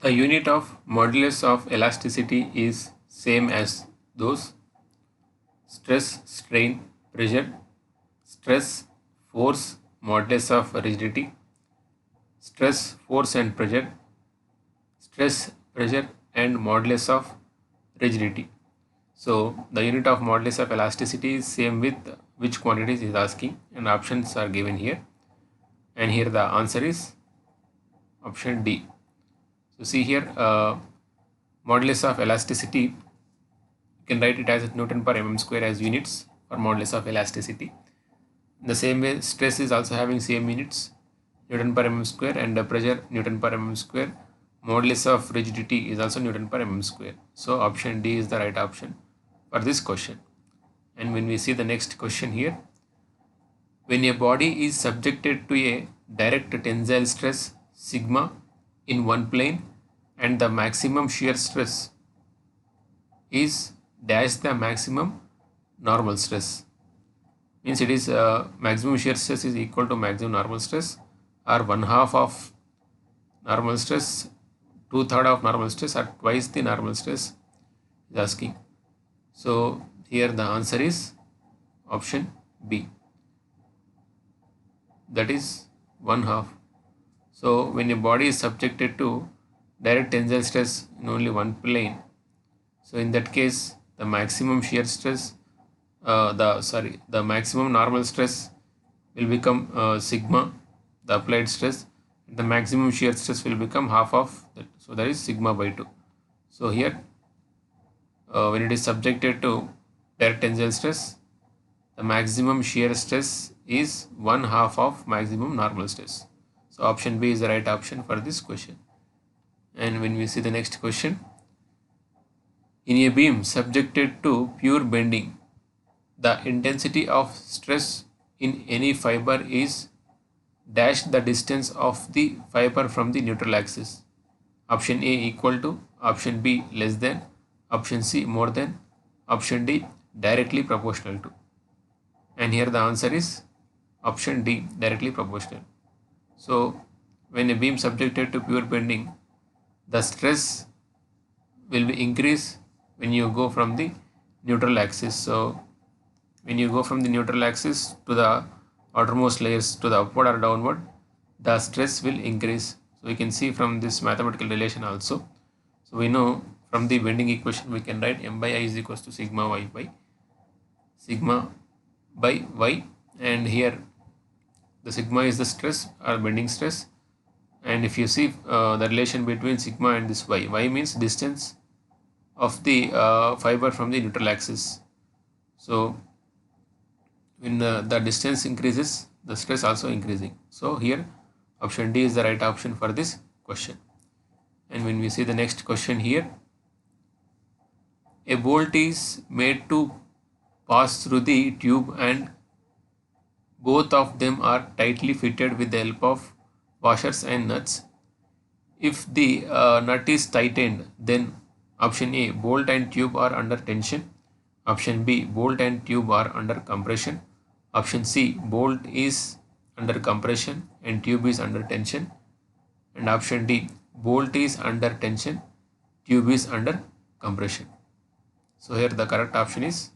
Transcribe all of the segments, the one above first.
A unit of modulus of elasticity is same as those: stress, strain, pressure, stress, force, modulus of rigidity, stress, force and pressure, stress, pressure and modulus of rigidity. So the unit of modulus of elasticity is same with which quantities is asking, and options are given here, and here the answer is option D. So see here, modulus of elasticity, you can write it as Newton per mm square as units for modulus of elasticity. In the same way, stress is also having same units, Newton per mm square, and pressure Newton per mm square. Modulus of rigidity is also Newton per mm square. So option D is the right option for this question. And when we see the next question here, when a body is subjected to a direct tensile stress sigma in one plane and the maximum shear stress is dash the maximum normal stress, means it is maximum shear stress is equal to maximum normal stress, or one half of normal stress, two-thirds of normal stress, or twice the normal stress is asking. So here the answer is option B, that is one half. So when a body is subjected to direct tensile stress in only one plane, so in that case the maximum shear stress, the maximum normal stress will become sigma, the applied stress. The maximum shear stress will become half of that, so that is sigma by 2. So here, when it is subjected to direct tensile stress, the maximum shear stress is one half of maximum normal stress. So option B is the right option for this question. And when we see the next question, in a beam subjected to pure bending, the intensity of stress in any fiber is dash the distance of the fiber from the neutral axis. Option A equal to, option B less than, option C more than, option D directly proportional to. And here the answer is option D, directly proportional. So when a beam subjected to pure bending, the stress will be increase when you go from the neutral axis. So when you go from the neutral axis to the outermost layers, to the upward or downward, the stress will increase. So you can see from this mathematical relation also. So we know from the bending equation we can write m by I is equals to sigma y by sigma by y, and here the sigma is the stress or bending stress, and if you see the relation between sigma and this y means distance of the fiber from the neutral axis. So when the distance increases, the stress also increasing. So here option D is the right option for this question. And when we see the next question here, a bolt is made to pass through the tube and both of them are tightly fitted with the help of washers and nuts. If the nut is tightened, then option A, bolt and tube are under tension. Option B, bolt and tube are under compression. Option C, bolt is under compression and tube is under tension. And option D, bolt is under tension, tube is under compression. So here the correct option is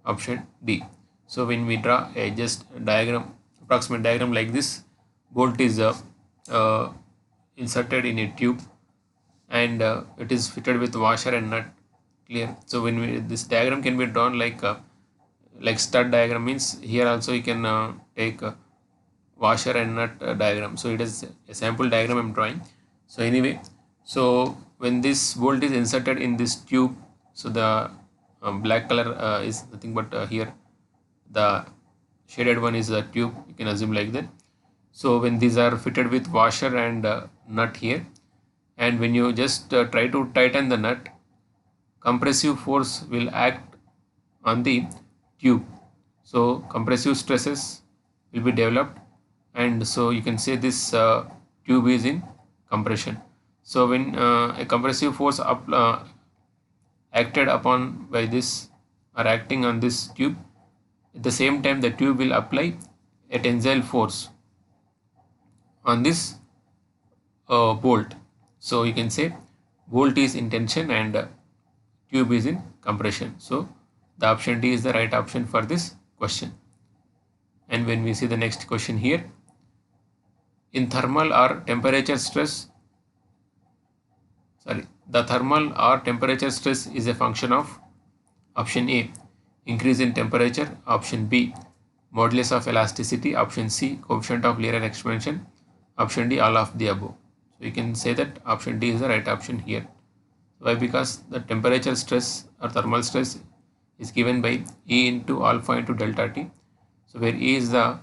option D. So when we draw a just diagram, approximate diagram like this, bolt is inserted in a tube and it is fitted with washer and nut. Clear? So when this diagram can be drawn like stud diagram, means here also you can take washer and nut diagram. So it is a sample diagram I am drawing. So anyway, so when this bolt is inserted in this tube, so the black color is nothing but here the shaded one is the tube, you can assume like that. So when these are fitted with washer and nut here, and when you just try to tighten the nut, compressive force will act on the tube. So compressive stresses will be developed, and so you can say this tube is in compression. So when a compressive force acted upon by this or acting on this tube, at the same time the tube will apply a tensile force on this bolt. So you can say bolt is in tension and tube is in compression. So the option D is the right option for this question. And when we see the next question here, in thermal or temperature stress, the thermal or temperature stress is a function of option A, increase in temperature, option B, modulus of elasticity, option C, coefficient of linear expansion, option D, all of the above. So you can say that option D is the right option here. Why? Because the temperature stress or thermal stress is given by E into alpha into delta T. So where E is the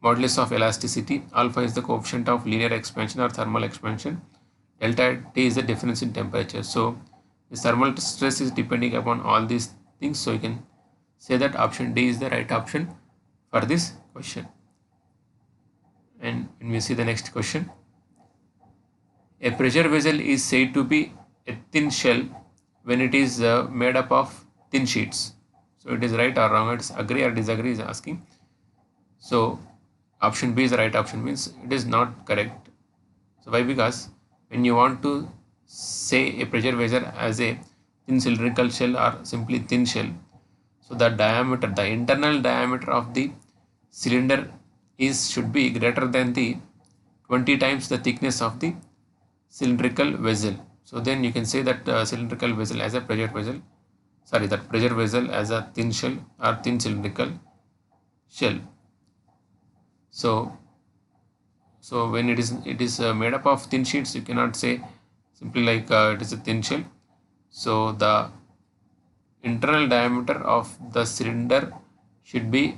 modulus of elasticity, alpha is the coefficient of linear expansion or thermal expansion, delta T is the difference in temperature. So the thermal stress is depending upon all these things. So you can say that option D is the right option for this question. And when we see the next question, a pressure vessel is said to be a thin shell when it is made up of thin sheets. So it is right or wrong? It's agree or disagree is asking. So option B is the right option, means it is not correct. So why? Because when you want to say a pressure vessel as a thin cylindrical shell or simply thin shell, so the diameter, the internal diameter of the cylinder should be greater than the 20 times the thickness of the cylindrical vessel. So then you can say that cylindrical vessel as a pressure vessel, that pressure vessel as a thin shell or thin cylindrical shell. So when it is made up of thin sheets, you cannot say simply like it is a thin shell. So the internal diameter of the cylinder should be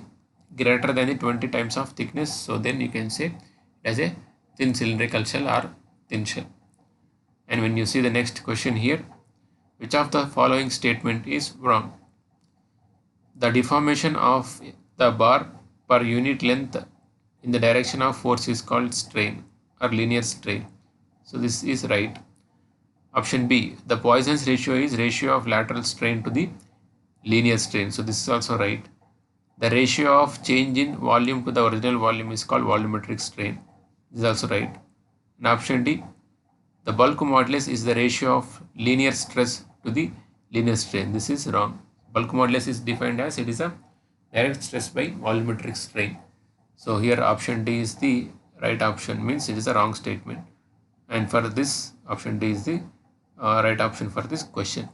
greater than the 20 times of thickness. So then you can say as a thin cylindrical shell or thin shell. And when you see the next question here, which of the following statement is wrong? The deformation of the bar per unit length in the direction of force is called strain or linear strain. So this is right. Option B, the Poisson's ratio is ratio of lateral strain to the linear strain. So this is also right. The ratio of change in volume to the original volume is called volumetric strain. This is also right. And option D, the bulk modulus is the ratio of linear stress to the linear strain. This is wrong. Bulk modulus is defined as it is a direct stress by volumetric strain. So here option D is the right option, means it is a wrong statement. And for this, option D is the right option for this question.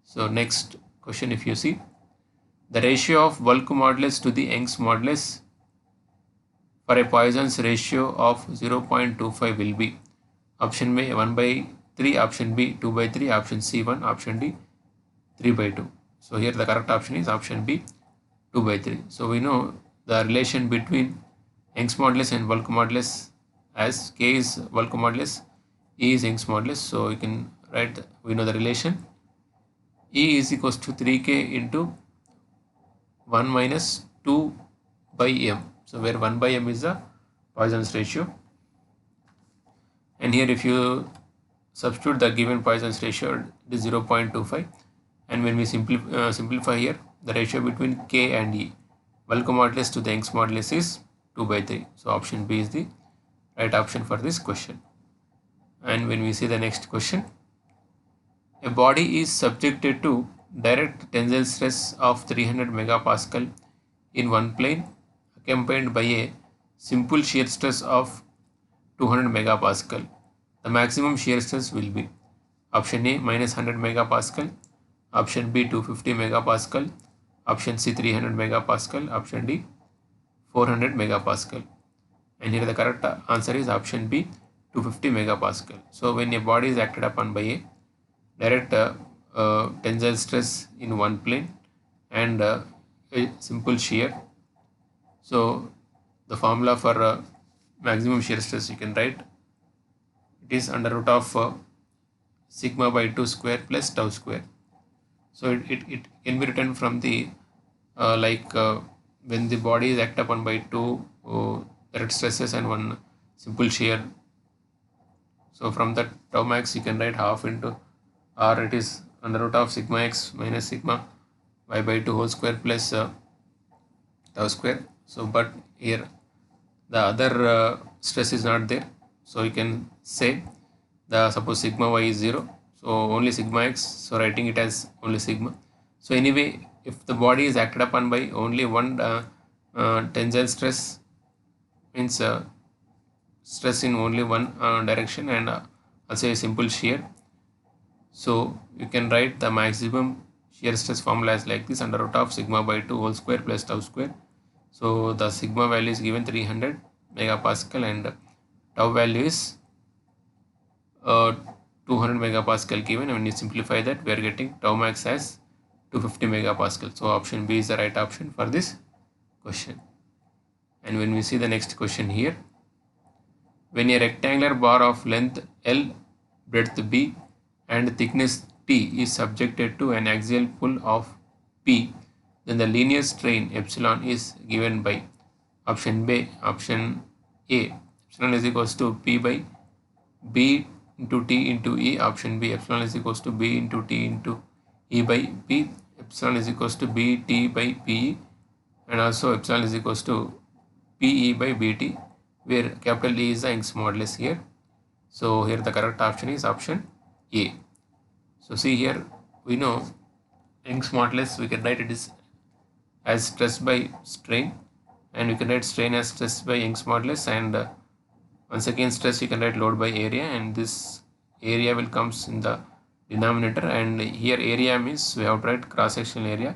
So next question, if you see, the ratio of bulk modulus to the Young's modulus for a Poisson's ratio of 0.25 will be option A 1 by 3, option B 2 by 3, option C 1, option D 3 by 2. So here the correct option is option B 2 by 3. So we know the relation between Young's modulus and bulk modulus as K is bulk modulus, E is Young's modulus. So you can write, we know the relation, E is equals to 3K into 1 minus 2 by M. So where 1 by M is the Poisson's ratio. And here if you substitute the given Poisson's ratio, it is 0.25. And when we simplify here, the ratio between K and E, bulk modulus to the Young's modulus is 2 by 3. So option B is the right option for this question. And when we see the next question, a body is subjected to direct tensile stress of 300 megapascal in one plane, accompanied by a simple shear stress of 200 megapascal. The maximum shear stress will be option A minus 100 megapascal, option B 250 megapascal, option C 300 megapascal, option D 400 megapascal. And here the correct answer is option B 250 megapascal. So when a body is acted upon by a direct tensile stress in one plane and a simple shear, so the formula for maximum shear stress you can write, it is under root of sigma by 2 square plus tau square. So it can be written from the when the body is acted upon by two direct stresses and one simple shear. So from that tau max you can write half into, or it is under root of sigma x minus sigma y by 2 whole square plus tau square. So but here the other stress is not there, so you can say suppose sigma y is 0, so only sigma x, so writing it as only sigma. So anyway, if the body is acted upon by only one tensile stress, means stress in only one direction, and also a simple shear, so you can write the maximum shear stress formula as like this: under root of sigma by 2 whole square plus tau square. So the sigma value is given 300 megapascal and tau value is 200 megapascal given, and when you simplify that, we are getting tau max as 250 megapascal. So option B is the right option for this question. And when we see the next question here, when a rectangular bar of length L, breadth B and thickness T is subjected to an axial pull of P, then the linear strain epsilon is given by option A. Epsilon is equals to P by B into T into E. Option B, epsilon is equals to B into T into E by P. Epsilon is equals to B T by PE, and also epsilon is equals to PE by BT, where capital E is the Young's modulus here. So here the correct option is option A. So see here, we know Young's modulus, we can write it is as stress by strain, and we can write strain as stress by Young's modulus, and once again stress you can write load by area, and this area will comes in the denominator, and here area means we have to write cross sectional area,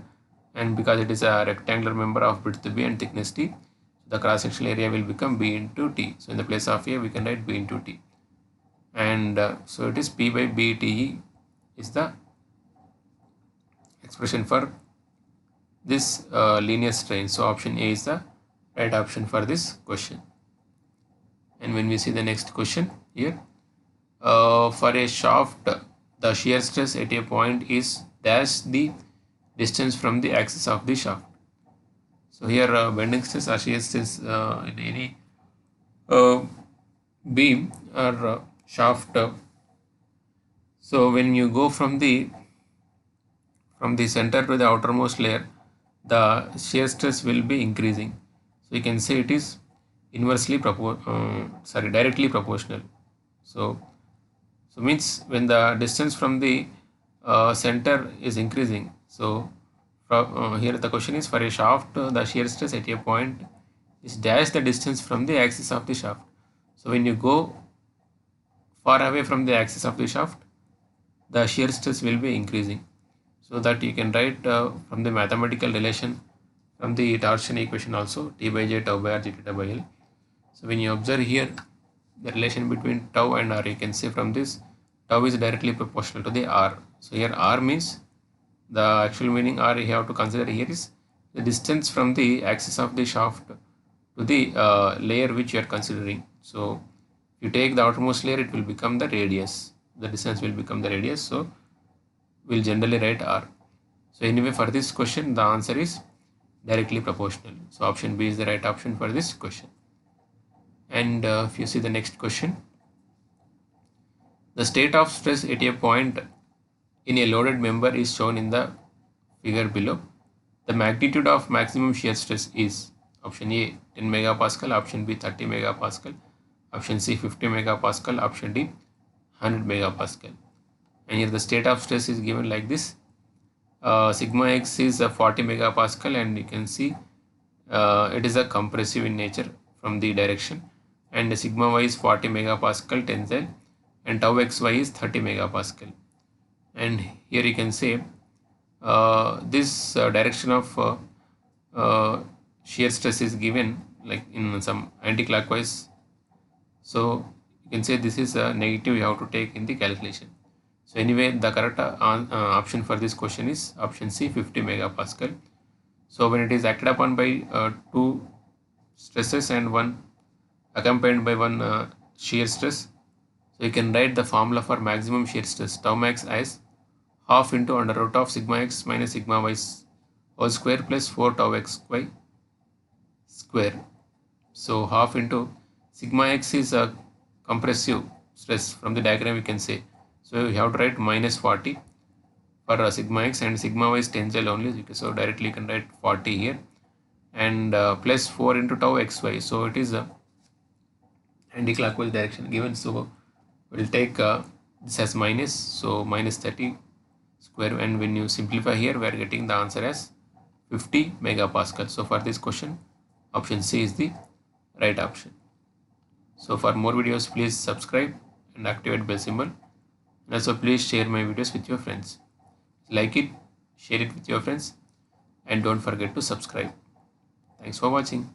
and because it is a rectangular member of width B and thickness T, the cross sectional area will become B into T. So in the place of A we can write B into T, and so it is P by BTE is the expression for this linear strain. So option A is the right option for this question. And when we see the next question here, for a shaft, the shear stress at a point is dash the distance from the axis of the shaft. So here bending stress or shear stress in any beam or shaft. So when you go from the center to the outermost layer, the shear stress will be increasing. So you can say it is directly proportional. So means when the distance from the center is increasing. So here the question is, for a shaft, the shear stress at a point is dash the distance from the axis of the shaft. So when you go far away from the axis of the shaft, the shear stress will be increasing. So that you can write from the mathematical relation from the torsion equation also, T by J tau by R G theta by L. So when you observe here the relation between tau and R, you can say from this tau is directly proportional to the R. So here R means, the actual meaning R you have to consider here is the distance from the axis of the shaft to the layer which you are considering. So if you take the outermost layer, it will become the radius. The distance will become the radius. So we'll generally write R. So anyway, for this question, the answer is directly proportional. So option B is the right option for this question. And if you see the next question, the state of stress at a point in a loaded member is shown in the figure below. The magnitude of maximum shear stress is option A 10 megapascal, option B 30 megapascal, option C 50 megapascal, option D 100 megapascal. And here the state of stress is given like this. Sigma x is 40 megapascal, and you can see it is a compressive in nature from the direction, and sigma y is 40 megapascal tensile, and tau xy is 30 megapascal. And here you can say this direction of shear stress is given like in some anti-clockwise. So you can say this is a negative you have to take in the calculation. So anyway, the correct option for this question is option C 50 megapascal. So when it is acted upon by two stresses and one accompanied by one shear stress, so you can write the formula for maximum shear stress tau max as half into under root of sigma x minus sigma y whole square plus 4 tau xy square. So half into sigma x is a compressive stress from the diagram you can say. So you have to write minus 40 for sigma x, and sigma y is tensile only. So directly you can write 40 here, and plus 4 into tau xy. So it is a anti-clockwise direction given. So We'll take this as minus, so minus 30 square, and when you simplify here, we are getting the answer as 50 megapascal. So for this question, option C is the right option. So for more videos, please subscribe and activate bell symbol. And also please share my videos with your friends. Like it, share it with your friends, and don't forget to subscribe. Thanks for watching.